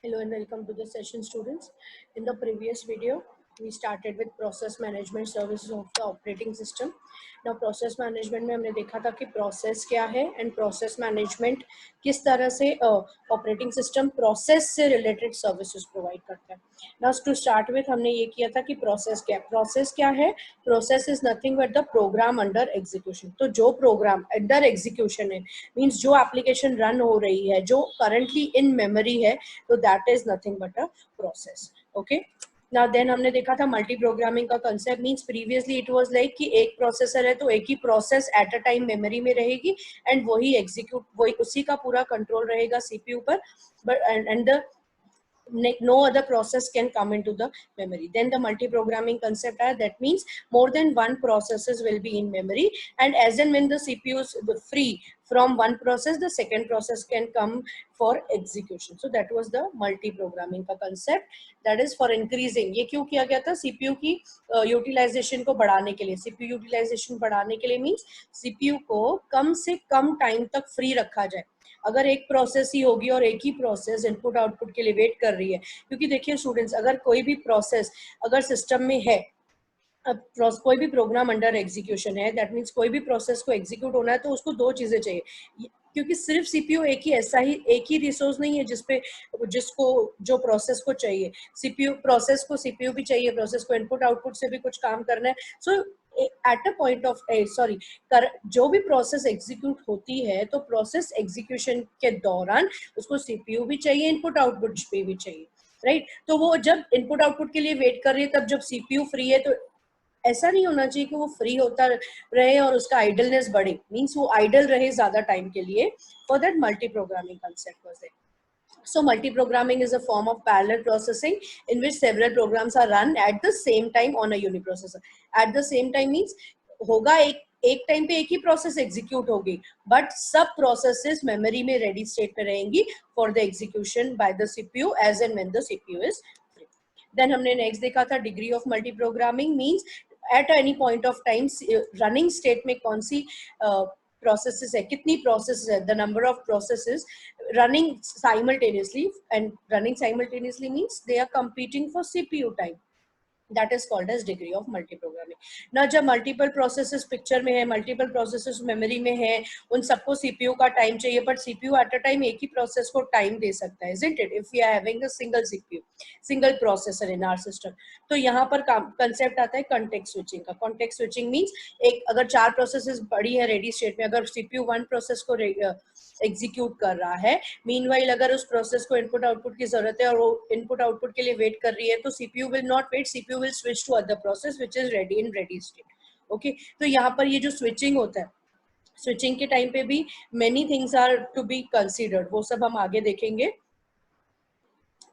Hello and welcome to the session, students. In the previous video, we started with process management services of the operating system. Now process management में हमने देखा था कि process क्या है and process management किस तरह से operating system process से related services provide करता है. Now to start with हमने ये किया था कि process क्या है. Process is nothing but the program under execution. तो जो program under execution है means जो application run हो रही है, जो currently in memory है, तो that is nothing but a process. Okay. Now then हमने देखा था मल्टी प्रोग्रामिंग का concept means previously it was like कि एक प्रोसेसर है तो एक ही process at a time memory में रहेगी एंड वही एग्जीक्यूट वही उसी का पूरा कंट्रोल रहेगा सीपीयू पर but and the no other process can come into the memory. Then the multi-programming concept are that means more than one processes will be in memory, and as and when the CPU is free from one process, the second process can come for execution. So that was the multi-programming का concept. That is for increasing. ये क्यों किया गया था? CPU की utilization को बढ़ाने के लिए. CPU utilization बढ़ाने के लिए means CPU को कम से कम time तक free रखा जाए. अगर एक प्रोसेस ही होगी और एक ही प्रोसेस इनपुट आउटपुट के लिए वेट कर रही है, क्योंकि देखिए स्टूडेंट्स, अगर कोई भी प्रोसेस अगर सिस्टम में है, अब कोई भी प्रोग्राम अंडर एग्जीक्यूशन है, दैट मीन्स कोई भी प्रोसेस को एग्जीक्यूट होना है तो उसको दो चीजें चाहिए, क्योंकि सिर्फ सीपीयू एक ही रिसोर्स नहीं है जिसको जो प्रोसेस को चाहिए. सीपीयू प्रोसेस को सीपीयू भी चाहिए, प्रोसेस को इनपुट आउटपुट से भी कुछ काम करना है. सो एट अ पॉइंट ऑफ जो भी प्रोसेस एग्जीक्यूट होती है तो प्रोसेस एग्जीक्यूशन के दौरान उसको सीपीयू भी चाहिए, इनपुट आउटपुट भी चाहिए, राइट. तो वो जब इनपुट आउटपुट के लिए वेट कर रही है, तब जब सीपीयू फ्री है, तो ऐसा नहीं होना चाहिए कि वो फ्री होता रहे और उसका आइडलनेस बढ़े, मींस वो आइडल रहे ज्यादा टाइम के लिए. For that multi programming concept was there. So multi-programming is a form of parallel processing in which several programs are run at the same time on a uniprocessor. At the same time means होगा एक time पे एक ही process execute होगी, but सब processes memory में ready state में रहेंगी for the execution by the CPU as and when the CPU is free. Then हमने नेक्स्ट देखा था degree of multi programming means at any point of time running state में कौन सी processes है, कितनी processes है, the number of processes running simultaneously, and running simultaneously means they are competing for CPU time. That is called as degree of multi-programming. Now जब multiple processes picture में है, multiple processes memory में है, उन सबको CPU का time चाहिए, but CPU at a time एक ही process को time दे सकता है, isn't it? If we are having a single CPU, single processor in our system, तो यहाँ पर concept आता है context switching का. Context switching means एक अगर चार processes बड़ी है ready state में, अगर CPU one process को एग्जीक्यूट कर रहा है, मीनवाइल अगर उस प्रोसेस को इनपुट आउटपुट की जरूरत है और वो इनपुट आउटपुट के लिए वेट कर रही है, तो CPU will not wait, CPU will switch to other process which is ready in ready state. Okay, तो यहाँ पर ये जो स्विचिंग होता है, स्विचिंग के टाइम पे भी many things are to be considered, वो सब हम आगे देखेंगे.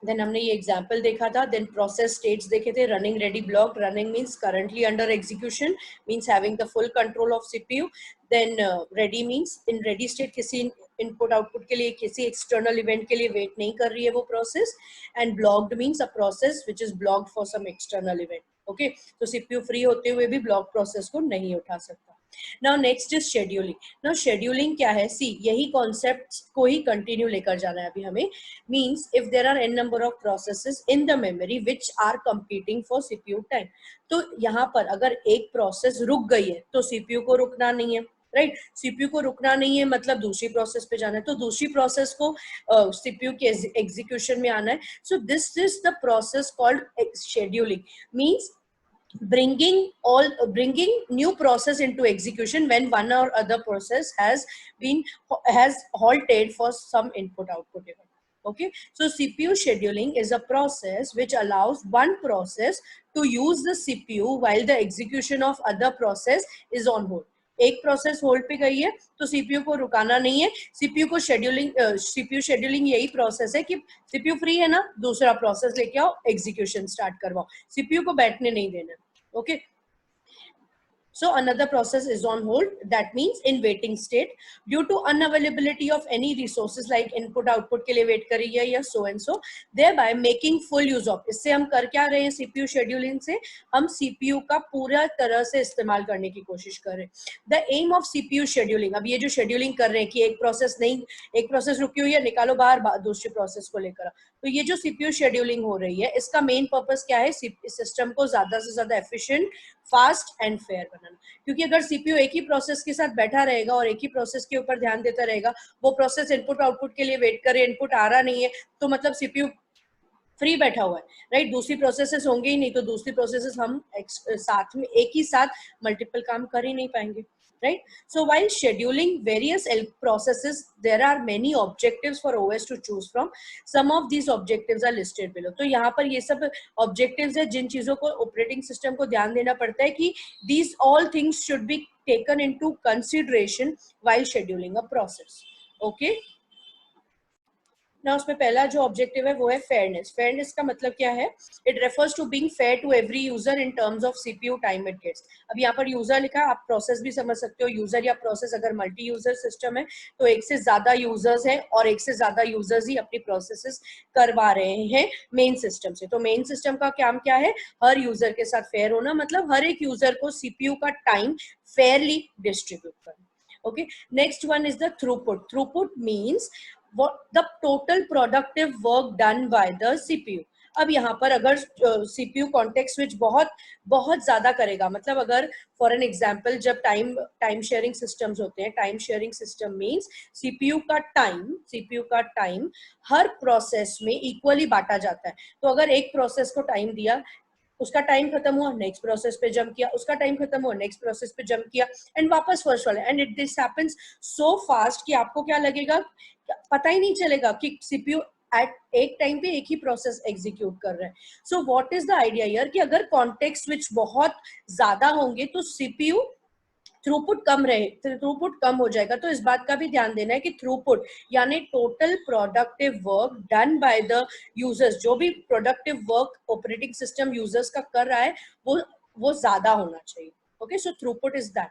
देन हमने ये एग्जाम्पल देखा था. देन प्रोसेस स्टेट्स देखे थे. Running ready block, running means currently under execution, means having the full control of CPU. Then ready means in ready state, किसी इनपुट आउटपुट के लिए, किसी एक्सटर्नल इवेंट के लिए वेट नहीं कर रही है वो process. And blocked means a process which is blocked for some external event. Okay, तो सीपीयू फ्री होते हुए भी ब्लॉक प्रोसेस को नहीं उठा सकता. Now next is scheduling. Now scheduling क्या है? सी, यही कॉन्सेप्ट को ही कंटिन्यू लेकर जाना है अभी हमें. means if there are n number of processes in the memory which are competing for CPU time, तो यहाँ पर अगर एक प्रोसेस रुक गई है तो CPU को रुकना नहीं है, राइट. सीपीयू को रुकना नहीं है मतलब दूसरी प्रोसेस पे जाना है, तो दूसरी प्रोसेस को सीपीयू के एग्जीक्यूशन में आना है. So this is the process called scheduling. Means bringing new process into execution when one or other process has halted for some input output event. Okay, so CPU scheduling is a process which allows one process to use the CPU while the execution of other process is on hold. एक process hold पे गई है तो CPU को रुकाना नहीं है. CPU को CPU scheduling यही प्रोसेस है कि सीपीयू फ्री है ना, दूसरा प्रोसेस लेके आओ, एग्जीक्यूशन स्टार्ट करवाओ, सीपीयू को बैठने नहीं देना. Okay, So another process is on hold, that means in waiting state due to unavailability of any resources like input output के लिए wait कर रही है या so and so, thereby making full use of. इससे हम कर क्या रहे हैं, CPU scheduling से हम CPU का पूरा तरह से इस्तेमाल करने की कोशिश कर रहे हैं. The aim of CPU scheduling, अब ये जो शेड्यूलिंग कर रहे हैं कि एक प्रोसेस रुकी हुई है, निकालो बाहर दूसरी प्रोसेस को लेकर, तो ये जो CPU शेड्यूलिंग हो रही है इसका मेन पर्पस क्या है, सिस्टम को ज्यादा से ज्यादा एफिशिएंट, फास्ट एंड फेयर बनाना. क्योंकि अगर CPU एक ही प्रोसेस के साथ बैठा रहेगा और एक ही प्रोसेस के ऊपर ध्यान देता रहेगा, वो प्रोसेस इनपुट आउटपुट के लिए वेट करे, इनपुट आ रहा नहीं है, तो मतलब CPU फ्री बैठा हुआ है, राइट. दूसरी प्रोसेसेस होंगे ही नहीं, तो दूसरी प्रोसेसेस हम साथ में एक ही साथ मल्टीपल काम कर ही नहीं पाएंगे, right? So while scheduling various processes, there are many objectives for OS to choose from. Some of these objectives are listed below. तो यहाँ पर ये सब objectives है जिन चीजों को operating system को ध्यान देना पड़ता है कि these all things should be taken into consideration while scheduling a process. Okay? Now, उसमें पहला जो ऑब्जेक्टिव है वो है फेयरनेस. फेयरनेस का मतलब क्या है, it refers to being fair to every user in terms of CPU time it gets. अब यहाँ पर यूजर लिखा है, आप प्रोसेस भी समझ सकते हो. यूजर या प्रोसेस अगर मल्टी यूजर सिस्टम है तो एक से ज्यादा यूजर्स हैं और एक से ज्यादा यूजर्स ही अपनी प्रोसेसेस करवा रहे हैं मेन सिस्टम से. तो मेन सिस्टम का काम क्या है, हर यूजर के साथ फेयर होना, मतलब हर एक यूजर को सीपीयू का टाइम फेयरली डिस्ट्रीब्यूट करना. Okay, next one is the throughput. Throughput means what the total productive work done by the CPU. अब यहाँ पर अगर CPU कॉन्टेक्स्ट स्विच बहुत ज्यादा करेगा, मतलब अगर फॉर एन एग्जांपल जब टाइम शेयरिंग सिस्टम्स होते हैं, time sharing system means CPU का टाइम हर प्रोसेस में इक्वली बांटा जाता है. तो अगर एक प्रोसेस को टाइम दिया, उसका टाइम खत्म हुआ, नेक्स्ट प्रोसेस पे जंप किया, उसका टाइम खत्म हुआ, नेक्स्ट प्रोसेस पे जंप किया, एंड वापस फर्स्ट वाला. And it this happens so fast कि आपको क्या लगेगा, पता ही नहीं चलेगा कि सीपीयू एट एक टाइम पे एक ही प्रोसेस एग्जीक्यूट कर रहा है. So what is the idea here कि अगर कॉन्टेक्स्ट स्विच बहुत ज्यादा होंगे तो सीपीयू थ्रूपुट कम हो जाएगा. तो इस बात का भी ध्यान देना है कि थ्रूपुट यानी total productive work done by the users, जो भी productive work operating system users का कर रहा है वो ज्यादा होना चाहिए. Okay, so throughput is that.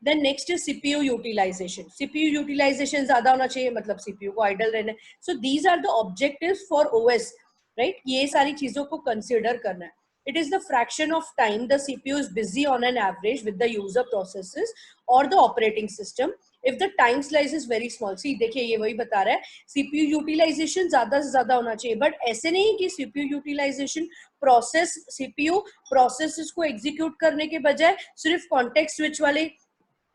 Then next is CPU utilization. CPU utilization ज्यादा होना चाहिए, मतलब सीपीयू को आइडल रहना है. So these are the objectives for OS, right. ये सारी चीजों को कंसिडर करना है. It is the fraction of time the CPU is busy on an average with the user processes or the operating system. If the time slice is very small, see देखिए ये वही बता रहा है, CPU utilization ज्यादा से ज्यादा होना चाहिए, बट ऐसे नहीं कि CPU utilization CPU processes को execute करने के बजाय सिर्फ context switch वाले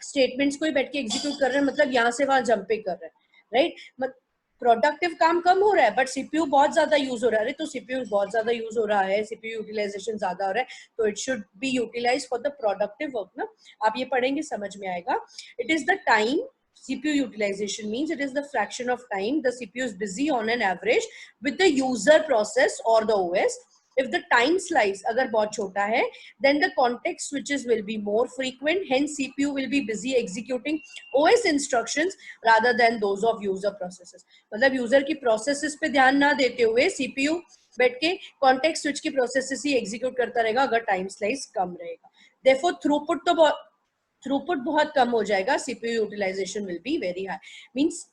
स्टेटमेंट्स को ही बैठ के एग्जीक्यूट कर रहे हैं, मतलब यहाँ से वहां जंप पे कर रहे हैं, राइट. प्रोडक्टिव काम कम हो रहा है बट सीपीयू बहुत ज्यादा यूज हो रहा है. तो सीपीयू बहुत ज्यादा यूज हो रहा है, सीपीयू यूटिलाइजेशन ज्यादा हो रहा है, तो it should be utilize for the productive work ना. आप ये पढ़ेंगे समझ में आएगा. It is the time, CPU utilization means it is the fraction of time the CPU is busy on an average with the user process or the OS. If the time slice अगर बहुत छोटा है, then the context switches will be more frequent. Hence, CPU will be busy executing OS instructions rather than those of user processes. मतलब user की processes पे ध्यान ना देते हुए CPU बैठ के context switch की processes ही execute करता रहेगा अगर time slice कम रहेगा. Therefore, throughput बहुत कम हो जाएगा. CPU utilization will be very high. Means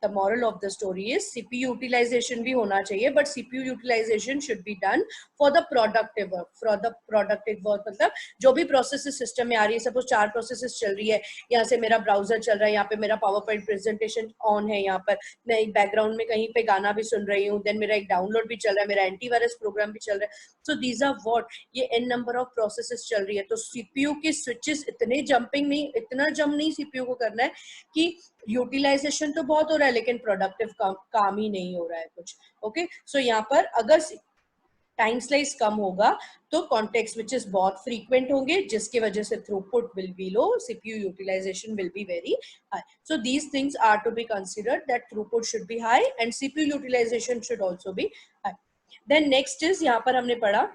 the moral of the story is CPU utilization भी होना चाहिए, but CPU utilization should be done for the productive work. For the productive work मतलब जो भी processes system में आ रही है, suppose 4 processes चल रही है, यहाँ से मेरा ब्राउजर चल रहा है, यहाँ पे मेरा पावर पॉइंट प्रेजेंटेशन ऑन है, यहाँ पर मैं एक बैकग्राउंड में कहीं पे गाना भी सुन रही हूँ, देन मेरा एक डाउनलोड भी चल रहा है, मेरा एंटीवायरस प्रोग्राम भी चल रहा है. सो दीज आर व्हाट, ये n नंबर ऑफ प्रोसेसेस चल रही है. तो सीपीयू के स्विचेस इतना जंप नहीं सीपीयू को करना है कि यूटिलाइजेशन तो बहुत हो रहा है लेकिन प्रोडक्टिव काम ही नहीं हो रहा है कुछ. ओके, सो यहाँ पर अगर टाइम स्लाइस कम होगा तो कॉन्टेक्स्ट स्विचेस बहुत फ्रीक्वेंट होंगे, जिसकी वजह से throughput will be low, CPU utilization will be very high. So these things are to be considered, that throughput should be high and CPU utilization should also be high. Then next is, यहाँ पर हमने पढ़ा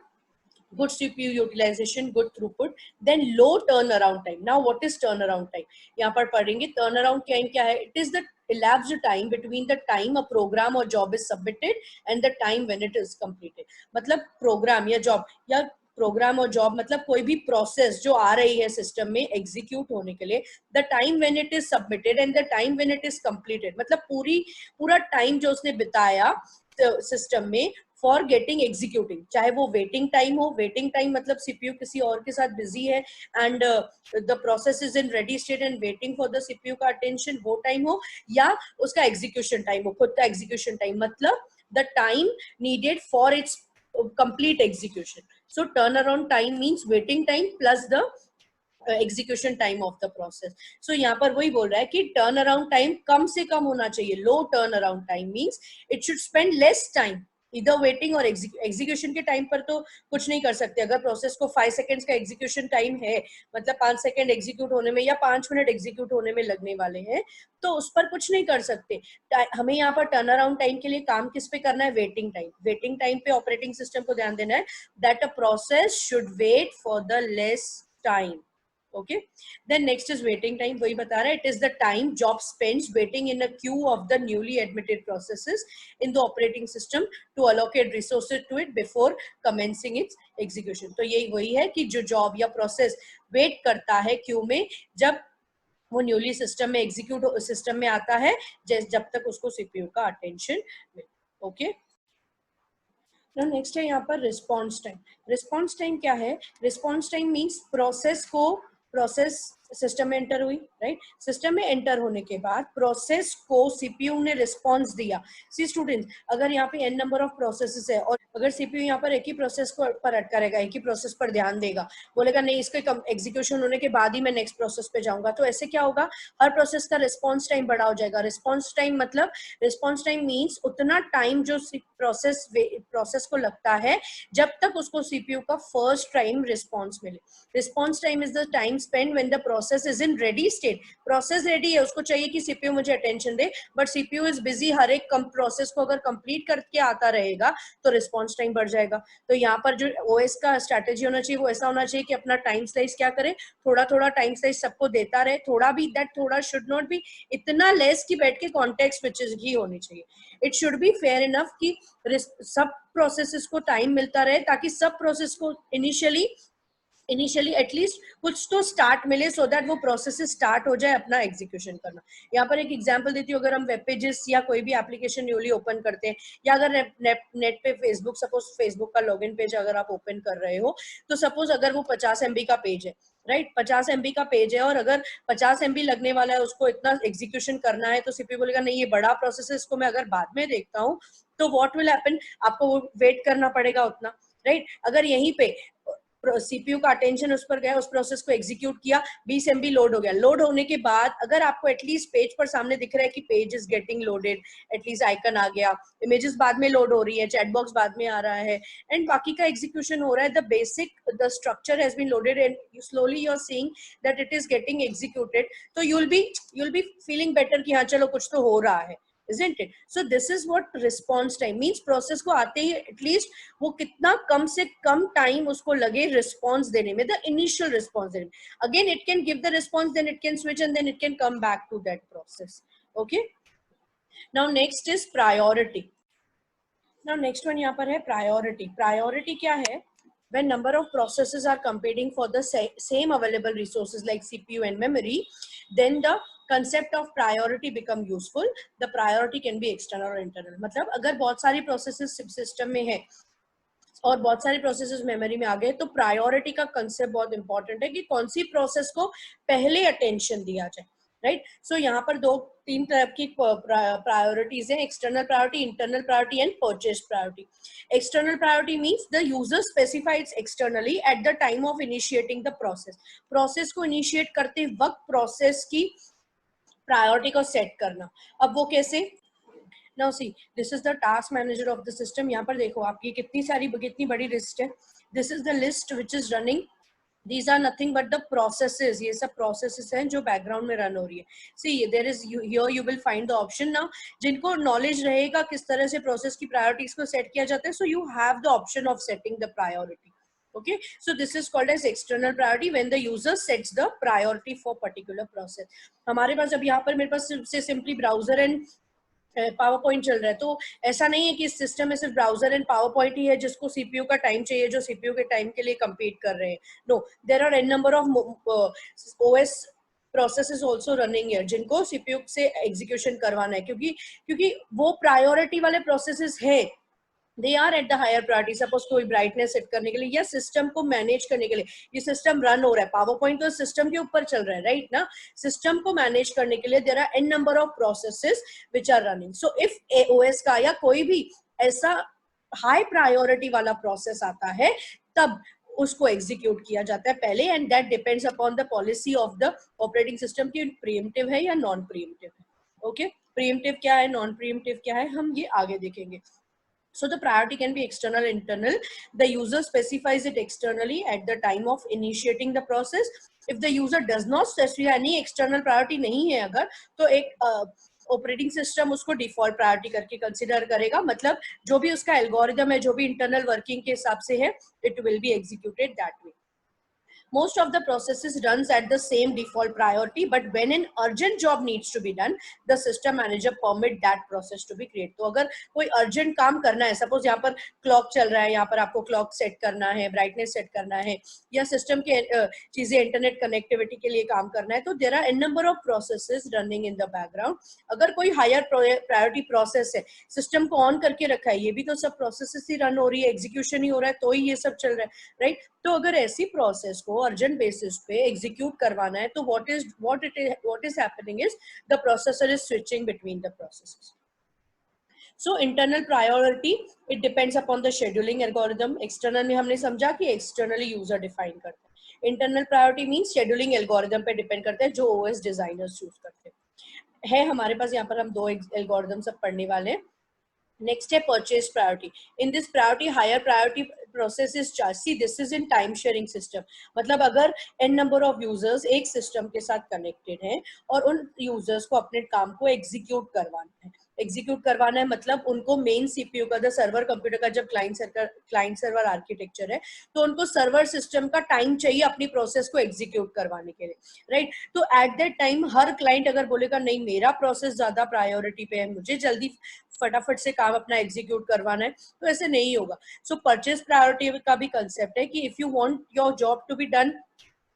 good CPU utilization, good throughput, then low turnaround time. Now what is turnaround time? यहाँ पर पढ़ेंगे turnaround time क्या है. It is the elapsed time between the time a program or job is submitted and the time when it is completed. मतलब program या job या programme और job मतलब कोई भी प्रोसेस जो आ रही है सिस्टम में एग्जीक्यूट होने के लिए, the time when it is submitted and the time when it is completed, मतलब पूरा टाइम जो उसने बिताया सिस्टम में फॉर गेटिंग एग्जीक्यूटिंग, चाहे वो वेटिंग टाइम हो, वेटिंग टाइम मतलब सीपीयू किसी और के साथ बिजी है and the process is in ready state and waiting for the CPU का अटेंशन, वो टाइम हो, या उसका एग्जीक्यूशन टाइम हो, खुद का एग्जीक्यूशन टाइम, मतलब the time needed for its complete execution. So turnaround time means waiting time plus the execution time of the process. So यहाँ पर वही बोल रहा है कि टर्न अराउंड टाइम कम से कम होना चाहिए. Low turn around time means it should spend less time इधर वेटिंग और एग्जीक्यूशन के टाइम पर तो कुछ नहीं कर सकते. अगर प्रोसेस को 5 सेकेंड्स का एग्जीक्यूशन टाइम है, मतलब 5 सेकेंड एग्जीक्यूट होने में या 5 मिनट एग्जीक्यूट होने में लगने वाले हैं, तो उस पर कुछ नहीं कर सकते. हमें यहाँ पर टर्न अराउंड टाइम के लिए काम किस पे करना है? Waiting time. वेटिंग टाइम पे ऑपरेटिंग सिस्टम को ध्यान देना है that a process should wait for the less time. Okay, then next is waiting time. वही बता रहा है, it is the time job spends waiting in a queue of the newly admitted processes in the operating system to allocate resources to it before commencing its execution. तो यही वही है कि जो जॉब या प्रोसेस वेट करता है Q में जब वो न्यूली सिस्टम में एग्जीक्यूट सिस्टम में आता है, जब तक उसको सीपीयू का अटेंशन मिले. ओके, नेक्स्ट है यहाँ पर रिस्पॉन्स टाइम. रिस्पॉन्स टाइम क्या है? Response time means process system में एंटर हुई, राइट? सिस्टम में एंटर होने के बाद प्रोसेस को सीपीयू ने रिस्पॉन्स दिया. सी स्टूडेंट्स, अगर यहाँ पे n नंबर ऑफ प्रोसेसेस है और अगर सीपीयू यहाँ पर एक ही प्रोसेस को पर अटकारेगा, एक ही प्रोसेस पर ध्यान देगा, बोलेगा नहीं इसके एग्जीक्यूशन होने के बाद ही मैं नेक्स्ट प्रोसेस पे जाऊंगा, तो ऐसे क्या होगा? हर प्रोसेस का रिस्पॉन्स टाइम बड़ा हो जाएगा. रिस्पॉन्स टाइम मतलब रिस्पॉन्स टाइम मीन्स उतना टाइम जो प्रोसेस को लगता है जब तक उसको सीपीयू का फर्स्ट टाइम रिस्पॉन्स मिले. Response time is the time spend when the process is in ready state. Process ready है, उसको चाहिए कि सीपीयू मुझे अटेंशन दे, बट सीपीयू इज बिजी. हर एक प्रोसेस को अगर कंप्लीट करके आता रहेगा तो रिस्पॉन्स टाइम बढ़ जाएगा. तो यहाँ पर जो ओएस का स्ट्रैटेजी होना चाहिए वो ऐसा होना चाहिए कि अपना टाइम स्लाइस क्या करे, थोड़ा थोड़ा टाइम स्लाइस सबको देता रहे. थोड़ा भी, दैट थोड़ा शुड नॉट बी इतना लेस कि बैठ के कॉन्टेक्स्ट स्विचेस ही होनी चाहिए. It should be fair enough कि सब प्रोसेसेस को टाइम मिलता रहे ताकि सब प्रोसेस को इनिशियली एटलीस्ट कुछ तो स्टार्ट मिले, सो दैट वो प्रोसेस स्टार्ट हो जाए अपना एग्जीक्यूशन करना. यहाँ पर एक एग्जांपल देती हूँ. अगर हम वेब पेजेस या कोई भी एप्लीकेशन न्यूली ओपन करते हैं, या अगर नेट पे फेसबुक, सपोज फेसबुक का लॉगिन पेज अगर आप ओपन कर रहे हो, तो सपोज अगर वो 50 MB का पेज है, राइट? 50 MB का पेज है और अगर 50 MB लगने वाला है, उसको इतना एग्जीक्यूशन करना है, तो सीपीयू बोलेगा नहीं ये बड़ा प्रोसेस है, इसको मैं अगर बाद में देखता हूँ, तो व्हाट विल हैपन? आपको वेट करना पड़ेगा उतना, राइट? अगर यहीं पे सीपीयू का अटेंशन उस पर गया, उस प्रोसेस को एग्जीक्यूट किया, 20 MB लोड हो गया. लोड होने के बाद अगर आपको एटलीस्ट पेज पर सामने दिख रहा है कि page is getting loaded, at least icon आ गया, इमेजेस बाद में लोड हो रही है, चैट बॉक्स बाद में आ रहा है, एंड बाकी का एग्जीक्यूशन हो रहा है, the structure has been loaded and slowly you are seeing that it is getting executed, तो you will be feeling better कि हाँ चलो कुछ तो हो रहा है, isn't it? So this is what response time means. Process को आते ही एटलीस्ट वो कितना कम से कम टाइम उसको लगे रिस्पॉन्स देने में, द इनिशियल रिस्पॉन्स देने में. Again it can give the response, then it can switch and then it can come back to that process. Okay, now next is priority. Now next one यहाँ पर है priority. Priority क्या है? When number of processes are competing for the same available resources like CPU and memory, then the concept of priority become useful. The priority can be external or internal. मतलब अगर बहुत सारी processes system में है और बहुत सारी processes memory में आ गए, तो प्रायोरिटी का कंसेप्ट बहुत इंपॉर्टेंट है कि कौन सी प्रोसेस को पहले अटेंशन दिया जाए, राइट? सो यहाँ पर तीन तरह की प्रायोरिटीज हैं: external priority, internal priority and purchase priority. External priority means the user specifies externally at the time of initiating the process. Process को इनिशिएट करते वक्त प्रोसेस की प्रायोरिटी को सेट करना. अब वो कैसे? Now see, this is the task manager of the system. यहाँ पर देखो आपकी कितनी बड़ी लिस्ट है. This is the list which is running. These are nothing but the processes. ये सब processes हैं जो background में run हो रही है. See, there is here you will find the option now. जिनको knowledge रहेगा किस तरह से process की priorities को set किया जाता है, so you have the option of setting the priority. Okay, so this is called as external priority when the user sets the priority for particular process. हमारे पास अब यहाँ पर मेरे पास से simply browser and power point चल रहा है, तो ऐसा नहीं है कि इस सिस्टम में सिर्फ ब्राउजर एंड पावर पॉइंट ही है जिसको सीपीयू का टाइम चाहिए, जो सीपीयू के टाइम के लिए compete कर रहे हैं. No, there are n number of OS processes also running है जिनको सीपीयू से एग्जीक्यूशन करवाना है, क्योंकि वो प्रायोरिटी वाले प्रोसेसेस है. They are at the higher priority. Suppose कोई ब्राइटनेस सेट करने के लिए या सिस्टम को मैनेज करने के लिए, ये सिस्टम रन हो रहा है, पावर पॉइंट तो सिस्टम के ऊपर चल रहा है, राइट ना. सिस्टम को मैनेज करने के लिए there are n number of processes which are running. So if a OS का या कोई भी ऐसा हाई प्रायोरिटी वाला प्रोसेस आता है, तब उसको एग्जीक्यूट किया जाता है पहले, and that depends upon the policy of the operating system की प्रीएम्प्टिव है या नॉन प्रीएम्प्टिव है. ओके, प्रीएम्प्टिव क्या है, नॉन प्रीएम्प्टिव क्या है, हम ये आगे देखेंगे. So the priority can be external, internal. The user specifies it externally at the time of initiating the process. If the user does not specify any external priority नहीं है अगर, तो एक ऑपरेटिंग सिस्टम उसको डिफॉल्ट प्रायोरिटी करके consider करेगा. मतलब जो भी उसका एल्गोरिदम है, जो भी इंटरनल वर्किंग के हिसाब से है, it will be executed that way. Most of the processes runs at the same default priority, but when an urgent job needs to be done, the system manager permit that process to be created. तो अगर कोई urgent काम करना है, suppose यहाँ पर clock चल रहा है, यहाँ पर आपको clock set करना है, brightness set करना है, या system के चीजें internet connectivity के लिए काम करना है, तो there are n number of processes running in the background. अगर कोई higher priority process है, system को on करके रखा है, ये भी तो सब processes ही run हो रही है, execution ही हो रहा है, तो ही ये सब चल रहा है, right? तो अगर ऐसी प्रोसेस को अर्जेंट बेसिस पे एग्जीक्यूट करवाना है, तो what is happening is the processor is switching between the processes. So internal priority, it depends upon the scheduling algorithm. External में हमने समझा कि externally user define करते हैं. Internal priority means scheduling algorithm पे depend करते हैं जो OS designers choose करते हैं. है हमारे पास यहाँ पर हम दो algorithm सब पढ़ने वाले हैं. Next है purchase priority. In this priority, higher priority process is charged. See, this is in time sharing system. मतलब अगर n number of users एक system के साथ connected हैं और उन users को अपने काम को execute करवाना है. एग्जीक्यूट करवाना है मतलब उनको मेन सीपीयू का, द सर्वर कंप्यूटर का जब क्लाइंट सर्वर आर्किटेक्चर है, तो उनको सर्वर सिस्टम का टाइम चाहिए अपनी प्रोसेस को एग्जीक्यूट करवाने के लिए, राइट. तो at that time her client अगर बोलेगा नहीं मेरा प्रोसेस ज्यादा प्रायोरिटी पे है, मुझे जल्दी फटाफट से काम अपना एग्जीक्यूट करवाना है, तो ऐसे नहीं होगा. सो परचेज प्रायोरिटी का भी कंसेप्ट है कि if you want your job to be done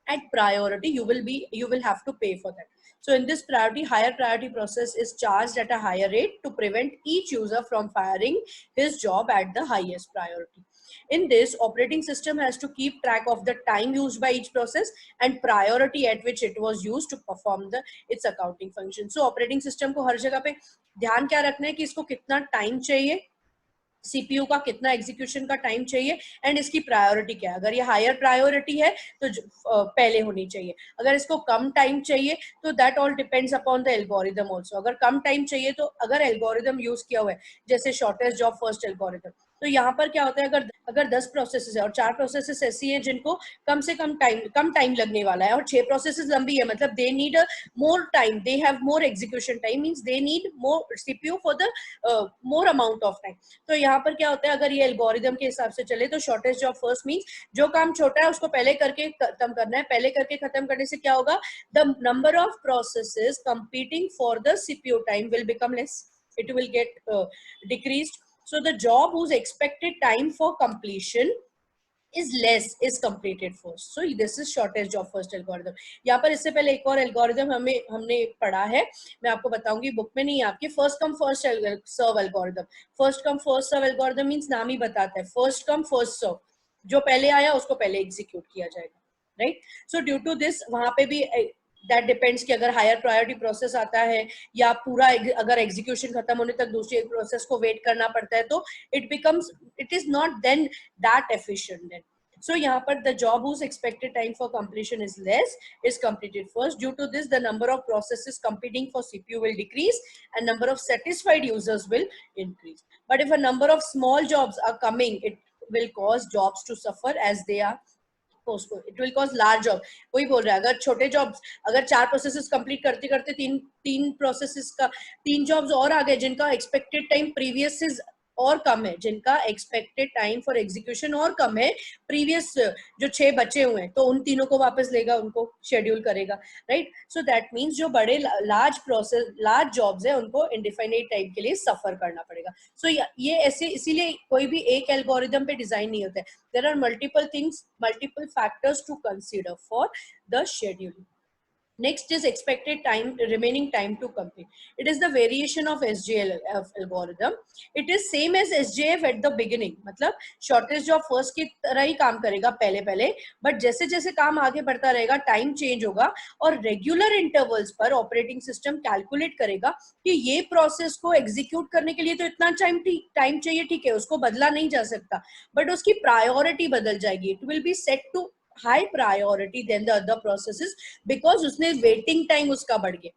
at priority, you will have to pay for that. So in this priority, higher priority process is charged at a higher rate to prevent each user from firing his job at the highest priority. In this, operating system has to keep track of the time used by each process and priority at which it was used to perform its accounting function. So operating system को हर जगह पे ध्यान क्या रखना है कि इसको कितना टाइम चाहिए, सीपीयू का कितना एग्जीक्यूशन का टाइम चाहिए, एंड इसकी प्रायोरिटी क्या है. अगर ये हायर प्रायोरिटी है तो पहले होनी चाहिए. अगर इसको कम टाइम चाहिए तो that all depends upon the algorithm also. अगर कम टाइम चाहिए तो अगर एल्गोरिदम यूज किया हुआ है जैसे शॉर्टेस्ट जॉब फर्स्ट एल्गोरिदम, तो यहाँ पर क्या होता है, अगर 10 प्रोसेसेस है और 4 प्रोसेसेस ऐसी हैं जिनको कम से कम टाइम लगने वाला है और 6 प्रोसेसेस लंबी है, मतलब they need more time, they have more execution time, means they need more CPU for the more amount of time. तो यहाँ पर क्या होता है, अगर ये एल्गोरिदम के हिसाब से चले तो शॉर्टेस्ट जॉब फर्स्ट मींस जो काम छोटा है उसको पहले करके खत्म करना है. पहले करके खत्म करने से क्या होगा, the number of processes competing for the CPU time will become less, it will get decreased. So the job whose expected time for completion is less is completed first. So this is shortest job first algorithm. यहाँ पर इससे पहले एक और algorithm हमने पढ़ा है, मैं आपको बताऊंगी, बुक में नहीं, आपके first come first serve algorithm. First come first serve algorithm means नाम ही बताता है, फर्स्ट कम फर्स्ट सर्व, जो पहले आया उसको पहले एग्जीक्यूट किया जाएगा, right. So due to this वहां पे भी दैट डिपेंड्स कि अगर हायर प्रायोरिटी प्रोसेस आता है या पूरा अगर एग्जीक्यूशन खत्म होने तक दूसरी प्रोसेस को वेट करना पड़ता है, तो it is not then that efficient then. So यहाँ पर the job whose expected time for completion is less is completed first. Due to this, the number of processes competing for CPU will decrease and number of satisfied users will increase. But if a number of small jobs are coming, it will cause jobs to suffer as they are postponed. It will cause large job. वही बोल रहा है, अगर छोटे jobs, अगर 4 processes complete करते करते तीन processes का 3 jobs और आ गए जिनका expected time previous is और कम है, जिनका एक्सपेक्टेड टाइम फॉर एग्जीक्यूशन और कम है, प्रीवियस जो 6 बचे हुए हैं, तो उन तीनों को वापस लेगा, उनको शेड्यूल करेगा, राइट. सो दैट मीन्स जो बड़े लार्ज प्रोसेस, लार्ज जॉब्स है, उनको इंडिफाइनाइट टाइम के लिए सफर करना पड़ेगा. सो ये ऐसे, इसीलिए कोई भी एक एल्गोरिदम पे डिजाइन नहीं होता है. There are multiple things, multiple factors to consider for the scheduling. Next is expected time, remaining time to complete. It is the variation of SJF algorithm. It is same as SJF at the beginning. मतलब shortest job first की तरह ही काम करेगा पहले, but जैसे जैसे काम आगे बढ़ता रहेगा, टाइम चेंज होगा और रेगुलर इंटरवल्स पर ऑपरेटिंग सिस्टम कैलकुलेट करेगा कि ये प्रोसेस को एग्जीक्यूट करने के लिए तो इतना टाइम चाहिए, ठीक है, उसको बदला नहीं जा सकता, बट उसकी प्रायोरिटी बदल जाएगी. It will be set to high priority than the other processes because उसने waiting time उसका बढ़ गया.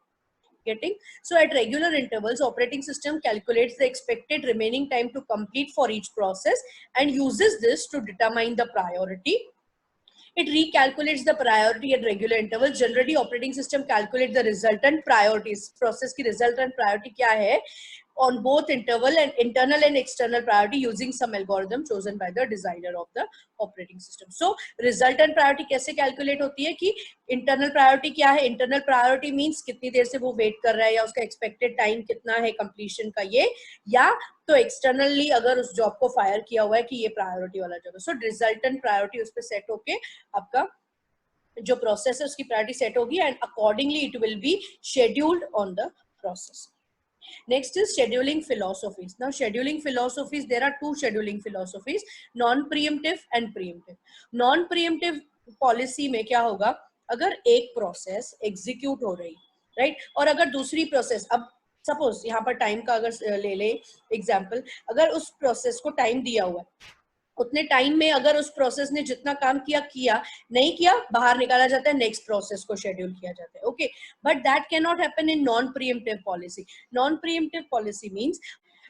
Getting? So at regular intervals, operating system calculates the expected remaining time to complete for each process and uses this to determine the priority. It recalculates the priority at regular intervals. Generally, operating system calculates the resultant priorities. Process की resultant priority क्या है? On both interval and internal and external priority using some algorithm chosen by the designer of the operating system. So resultant priority कैसे calculate होती है कि internal priority क्या है? Internal priority means कितनी देर से वो wait कर रहा है या उसका expected time कितना है completion का, ये, या तो externally अगर उस job को fire किया हुआ है कि ये priority वाला job है. So resultant priority उस पे set होके आपका जो process है उसकी priority set होगी and accordingly it will be scheduled on the process. Next is scheduling philosophies. Now scheduling philosophies, there are two scheduling philosophies, non-preemptive and preemptive. Non-preemptive policy में क्या होगा, अगर एक प्रोसेस एग्जीक्यूट हो रही, राइट, और अगर दूसरी प्रोसेस, अब सपोज यहाँ पर टाइम का अगर ले ले एग्जाम्पल, अगर उस प्रोसेस को टाइम दिया हुआ है, उतने टाइम में अगर उस प्रोसेस ने जितना काम किया नहीं किया, बाहर निकाला जाता है, नेक्स्ट प्रोसेस को शेड्यूल किया जाता है. Okay, but that can not happen in non pre-emptive policy. Non pre-emptive policy means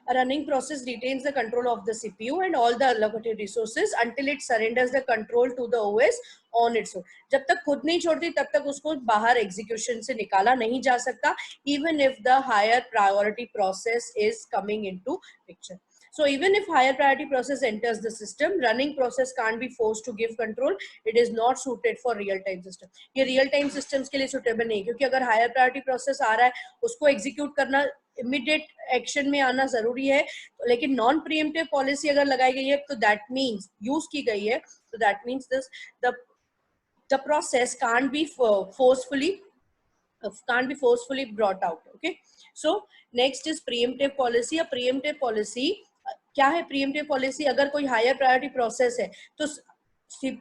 a running process retains the control of the CPU and all the allocated resources until it surrenders the control to the OS on its own. जब तक खुद नहीं छोड़ती तब तक उसको बाहर execution से निकाला नहीं जा सकता, even if the higher priority process is coming into picture. So even if higher priority process enters the system, running process can't be forced to give control. It is not suited for real time system. ये real time systems के लिए suitable नहीं, क्योंकि अगर higher priority process आ रहा है, उसको execute करना, immediate action में आना जरूरी है, लेकिन non preemptive policy अगर लगाई गई है, तो that means use की गई है, so that means this the process can't be forcefully brought out. Okay, so next is preemptive policy. A preemptive policy क्या है? प्रीएम्प्टिव पॉलिसी, अगर कोई हायर प्रायोरिटी प्रोसेस है तो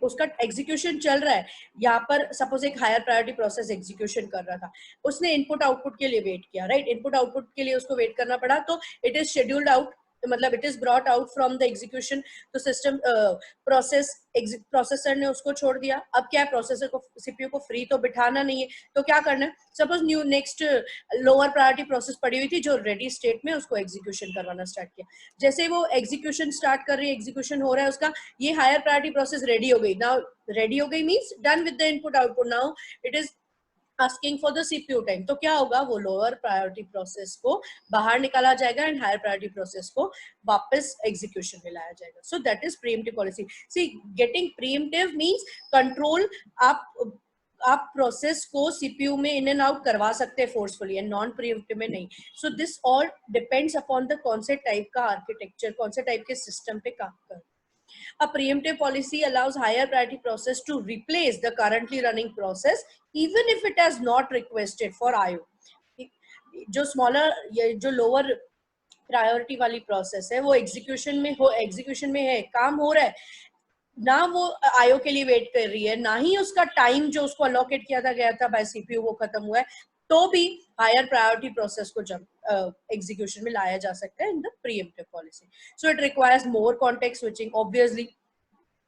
उसका एग्जीक्यूशन चल रहा है, यहाँ पर सपोज एक हायर प्रायोरिटी प्रोसेस एग्जीक्यूशन कर रहा था, उसने इनपुट आउटपुट के लिए वेट किया, राइट, इनपुट आउटपुट के लिए उसको वेट करना पड़ा, तो इट इज शेड्यूल्ड आउट, मतलब it is brought out from the execution, तो सिस्टम प्रोसेसर ने उसको छोड़ दिया. अब क्या है, प्रोसेसर को, सीपीयू को फ्री तो बिठाना नहीं है, तो क्या करना है, suppose new next lower priority process पड़ी हुई थी जो रेडी स्टेट में, उसको एग्जीक्यूशन करवाना स्टार्ट किया. जैसे वो एग्जीक्यूशन स्टार्ट कर रही है, एग्जीक्यूशन हो रहा है उसका, ये हायर प्रायोरिटी प्रोसेस रेडी हो गई. नाउ रेडी हो गई means done with the input output. Now it is asking for the CPU time. तो क्या होगा, वो लोअर प्रायोरिटी प्रोसेस को बाहर निकाला जाएगा एंड हायर प्रायोरिटी प्रोसेस को वापस एग्जीक्यूशन में लाया जाएगा. So that is preemptive policy. See, getting preemptive means control, आप प्रोसेस को सीपीयू में इन एंड आउट करवा सकते हैं फोर्सफुली, एंड नॉन प्रीएम्प्टिव में नहीं. So this all depends upon the कौन से टाइप का आर्किटेक्चर, कौन से टाइप के सिस्टम पे काम कर. A preemptive policy allows higher priority process to replace the currently running process even if it has not requested for IO. जो smaller, जो lower priority वाली प्रोसेस है, वो एग्जीक्यूशन में है, काम हो रहा है ना, वो आईओ के लिए वेट कर रही है, ना ही उसका टाइम जो उसको अलोकेट किया था गया था बाय सीपीयू वो खत्म हुआ है, तो भी हायर प्रायोरिटी प्रोसेस को जब एग्जीक्यूशन में लाया जा सकता है in the pre-emptive policy. So it requires more context switching. Obviously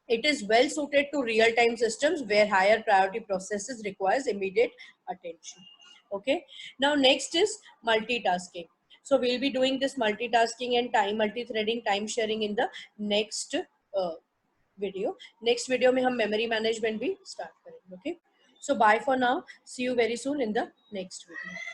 it is well suited to real time systems where higher priority processes requires immediate attention. Okay, now next is multitasking. So we'll be doing this multitasking and multi-threading, time sharing in the next video. Next video में हम memory management भी start करेंगे. Okay, so bye for now. See you very soon in the next video.